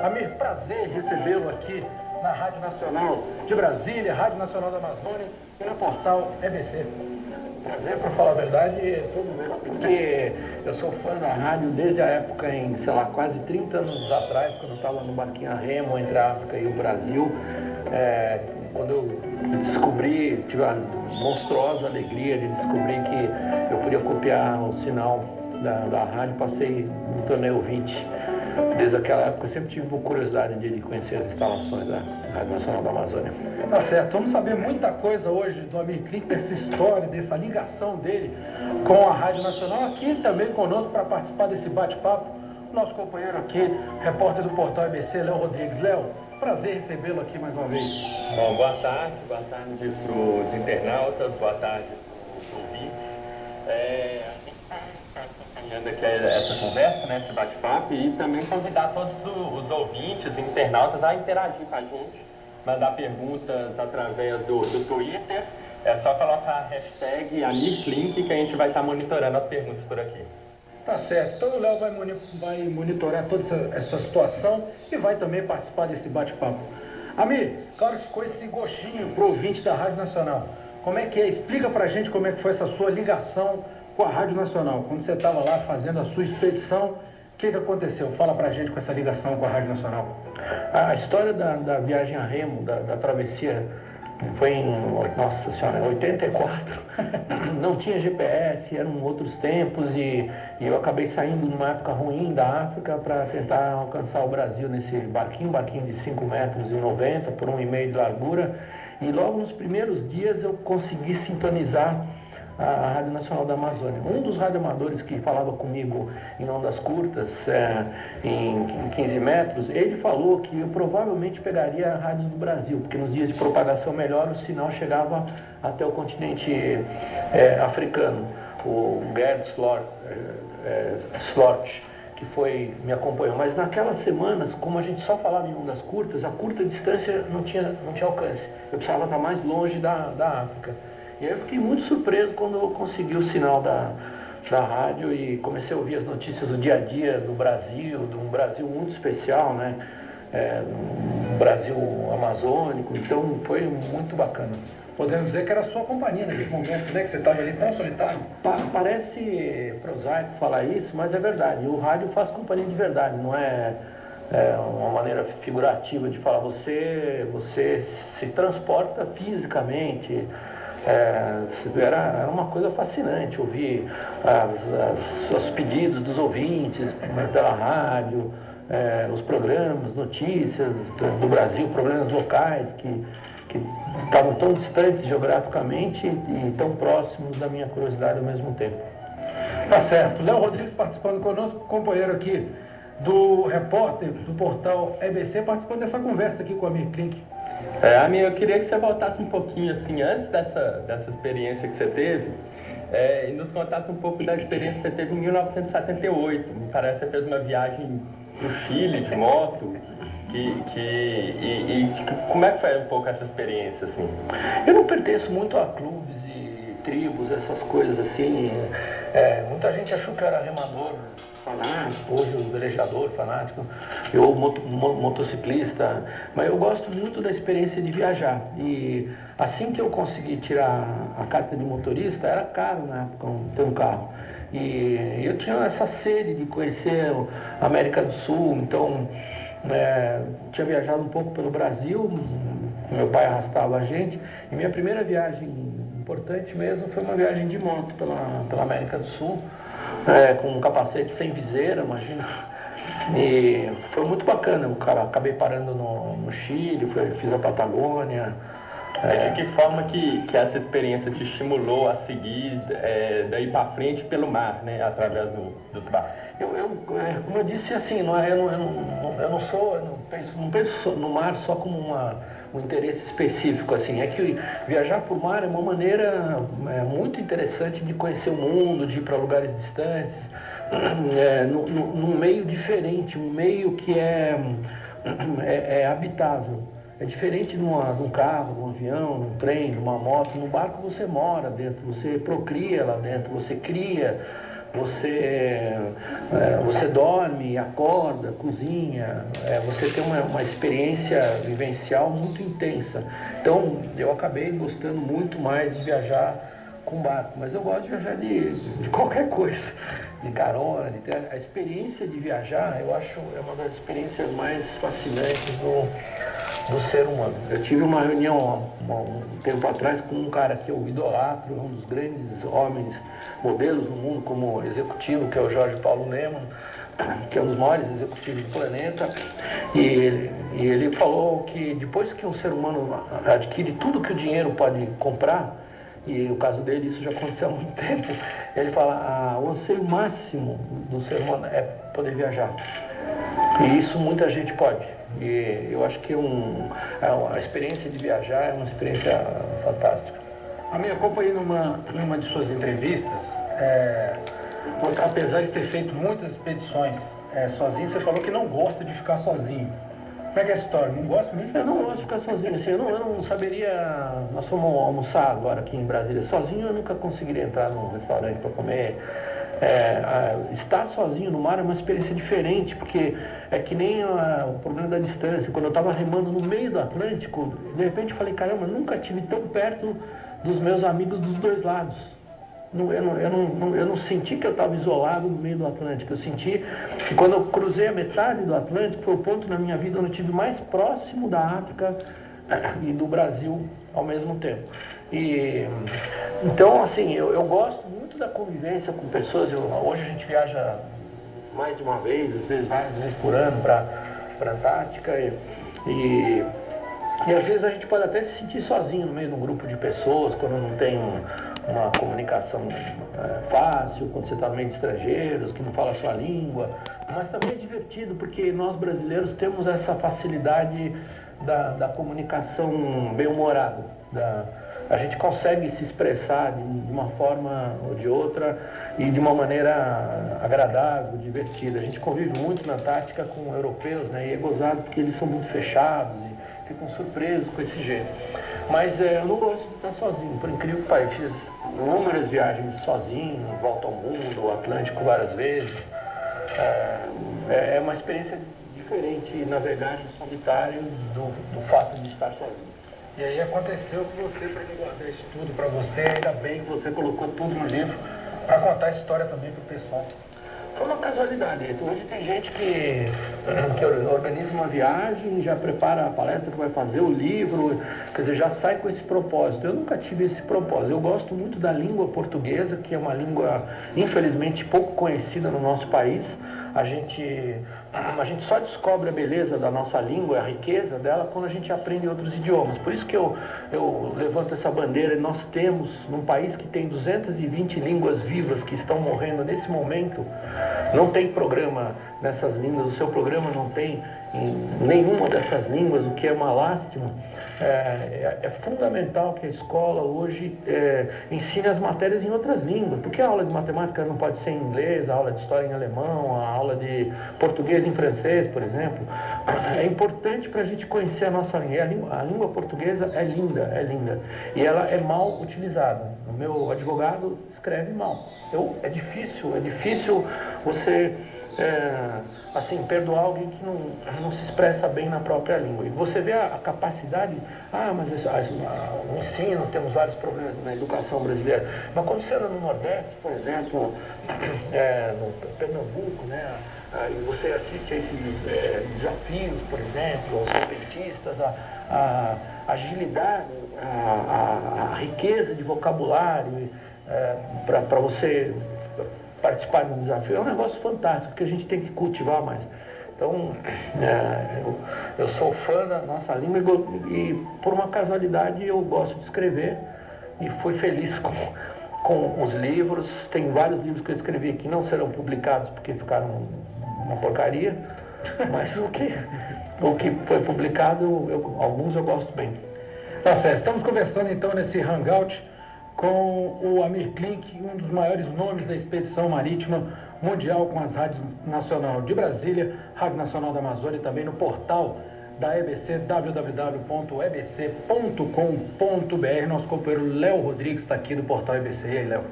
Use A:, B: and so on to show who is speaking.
A: Amir, prazer recebê-lo aqui na Rádio Nacional de Brasília, Rádio Nacional da Amazônia e no portal EBC. Prazer, para falar a verdade, é todo meu, porque eu sou fã da rádio desde a época, sei lá, quase 30 anos atrás, quando eu estava no barquinho a remo entre a África e o Brasil. Quando eu descobri, tive a monstruosa alegria de descobrir que eu podia copiar o sinal da rádio, me tornei ouvinte. Desde aquela época eu sempre tive curiosidade de conhecer as instalações da Rádio Nacional da Amazônia. Tá certo, vamos saber muita coisa hoje do Amir Klink, dessa história, dessa ligação dele com a Rádio Nacional. Aqui também conosco para participar desse bate-papo, nosso companheiro aqui, repórter do portal EBC, Léo Rodrigues. Léo, prazer recebê-lo aqui mais uma vez.
B: Bom, boa tarde para os internautas, boa tarde para os ouvintes. Aqui essa conversa, né, esse bate-papo, e também convidar todos os ouvintes, internautas a interagir com a gente, mandar perguntas através do Twitter. É só colocar a hashtag Amir Klink que a gente vai estar monitorando as perguntas por aqui.
A: Tá certo, então o Léo vai monitorar toda essa situação e vai também participar desse bate-papo. Amir, claro que ficou esse gostinho pro ouvinte da Rádio Nacional. Como é que é? Explica pra gente como é que foi essa sua ligação com a Rádio Nacional. Quando você estava lá fazendo a sua expedição, o que aconteceu? Fala pra gente com essa ligação com a Rádio Nacional. A história da viagem a remo, da travessia, foi em 84. Não tinha GPS, eram outros tempos e eu acabei saindo numa época ruim da África para tentar alcançar o Brasil nesse barquinho de 5,90 metros por 1,5 metro de largura. E logo nos primeiros dias eu consegui sintonizar a Rádio Nacional da Amazônia. Um dos radioamadores que falava comigo em ondas curtas, em 15 metros, ele falou que eu provavelmente pegaria a rádio do Brasil, porque nos dias de propagação melhor o sinal chegava até o continente africano. O Gerd Slort, que me acompanhou. Mas naquelas semanas, como a gente só falava em ondas curtas, a curta distância não tinha alcance. Eu precisava estar mais longe da África. E aí eu fiquei muito surpreso quando eu consegui o sinal da rádio e comecei a ouvir as notícias do dia a dia do Brasil, de um Brasil muito especial, né? Um Brasil amazônico, então foi muito bacana. Podemos dizer que era a sua companhia naquele momento, né? Que você estava ali tão solitário. Parece prosaico falar isso, mas é verdade. O rádio faz companhia de verdade, não é uma maneira figurativa de falar. Você se transporta fisicamente. Era uma coisa fascinante ouvir os pedidos dos ouvintes pela rádio, os programas, notícias do Brasil, programas locais que estavam tão distantes geograficamente e tão próximos da minha curiosidade ao mesmo tempo. Tá certo. Léo Rodrigues participando conosco, companheiro aqui do repórter do portal EBC, participando dessa conversa aqui com a Amir Klink.
B: Amir, eu queria que você voltasse um pouquinho, assim, antes dessa experiência que você teve, e nos contasse um pouco da experiência que você teve em 1978. Me parece que você fez uma viagem para o Chile de moto. Como é que foi um pouco essa experiência, assim?
A: Eu não pertenço muito a clubes e tribos, essas coisas assim. Muita gente achou que eu era remador fanático, hoje o velejador fanático, eu motociclista, mas eu gosto muito da experiência de viajar. E assim que eu consegui tirar a carta de motorista, era caro na época ter um carro. E eu tinha essa sede de conhecer a América do Sul, então tinha viajado um pouco pelo Brasil, meu pai arrastava a gente, e minha primeira viagem importante mesmo foi uma viagem de moto pela América do Sul, com um capacete sem viseira, imagina. E foi muito bacana. Eu acabei parando no Chile, fiz a Patagônia.
B: De que forma que essa experiência te estimulou a seguir daí para frente pelo mar, né, através dos barcos?
A: Como eu disse, assim, eu não penso no mar só como um interesse específico, assim. É que viajar por mar é uma maneira muito interessante de conhecer o mundo, de ir para lugares distantes, num meio diferente, um meio que é habitável. É diferente de um carro, de um avião, de um trem, de uma moto. No barco você mora dentro, você procria lá dentro, você cria, você dorme, acorda, cozinha, você tem uma experiência vivencial muito intensa. Então, eu acabei gostando muito mais de viajar com barco, mas eu gosto de viajar de qualquer coisa, de carona, de ter a experiência de viajar. Eu acho é uma das experiências mais fascinantes do ser humano. Eu tive uma reunião um tempo atrás com um cara que eu idolatro, um dos grandes homens, modelos no mundo como executivo, que é o Jorge Paulo Lemann, que é um dos maiores executivos do planeta, e ele falou que depois que um ser humano adquire tudo que o dinheiro pode comprar, e no caso dele isso já aconteceu há muito tempo, ele fala, o anseio máximo do ser humano é poder viajar. E isso muita gente pode. E eu acho que a experiência de viajar é uma experiência fantástica.
C: A minha acompanhei numa de suas entrevistas, apesar de ter feito muitas expedições sozinho, você falou que não gosta de ficar sozinho. Como é que é a história? Não gosta mesmo?
A: Eu não gosto de ficar sozinho, assim, eu não saberia. Nós fomos almoçar agora aqui em Brasília. Sozinho eu nunca conseguiria entrar num restaurante para comer. Estar sozinho no mar é uma experiência diferente, porque é que nem o problema da distância. Quando eu estava remando no meio do Atlântico, de repente eu falei, caramba, nunca estive tão perto dos meus amigos dos dois lados. Eu não senti que eu estava isolado no meio do Atlântico. Eu senti que quando eu cruzei a metade do Atlântico, foi o ponto na minha vida onde eu estive mais próximo da África e do Brasil ao mesmo tempo. Então, assim, eu gosto muito da convivência com pessoas. Hoje a gente viaja mais de uma vez, às vezes várias vezes por ano para a Antártica e às vezes a gente pode até se sentir sozinho no meio de um grupo de pessoas, quando não tem uma comunicação fácil, quando você está no meio de estrangeiros, que não fala a sua língua. Mas também é divertido, porque nós brasileiros temos essa facilidade da comunicação bem-humorada. A gente consegue se expressar de uma forma ou de outra e de uma maneira agradável, divertida. A gente convive muito na Antártica com europeus, né? E é gozado porque eles são muito fechados e ficam surpresos com esse jeito. Mas eu não gosto de estar sozinho, por incrível que pareça. Fiz inúmeras viagens sozinho, volta ao mundo, Atlântico várias vezes. É uma experiência diferente navegar em solitário do fato de estar sozinho.
C: E aí aconteceu com você, para me guardar isso tudo para você, ainda bem que você colocou tudo no livro, para contar a história também para o pessoal.
A: Foi uma casualidade. Hoje tem gente que organiza uma viagem, já prepara a palestra que vai fazer, o livro, quer dizer, já sai com esse propósito. Eu nunca tive esse propósito. Eu gosto muito da língua portuguesa, que é uma língua, infelizmente, pouco conhecida no nosso país. A gente só descobre a beleza da nossa língua, a riqueza dela, quando a gente aprende outros idiomas. Por isso que eu levanto essa bandeira. Nós temos, num país que tem 220 línguas vivas que estão morrendo nesse momento, não tem programa nessas línguas, o seu programa não tem em nenhuma dessas línguas, o que é uma lástima. É fundamental que a escola hoje ensine as matérias em outras línguas. Por que a aula de matemática não pode ser em inglês, a aula de história em alemão, a aula de português em francês, por exemplo? É importante para a gente conhecer a nossa língua. A língua portuguesa é linda, e ela é mal utilizada. O meu advogado escreve mal. É difícil você perdoar alguém que não se expressa bem na própria língua. E você vê a capacidade, mas o ensino, temos vários problemas na educação brasileira. Mas quando você anda no Nordeste, por exemplo, no Pernambuco, né, e você assiste a esses desafios, por exemplo, aos competistas, a agilidade, a riqueza de vocabulário para você participar do desafio, é um negócio fantástico que a gente tem que cultivar mais. Então, eu sou fã da nossa língua e por uma casualidade eu gosto de escrever e fui feliz com os livros. Tem vários livros que eu escrevi que não serão publicados porque ficaram uma porcaria, mas o que foi publicado, alguns eu gosto bem.
C: Tá certo, estamos conversando então nesse hangout com o Amir Klink, um dos maiores nomes da expedição marítima mundial, com as rádios Nacional de Brasília, Rádio Nacional da Amazônia e também no portal da EBC, www.ebc.com.br. Nosso companheiro Léo Rodrigues está aqui do portal EBC. E aí, Léo?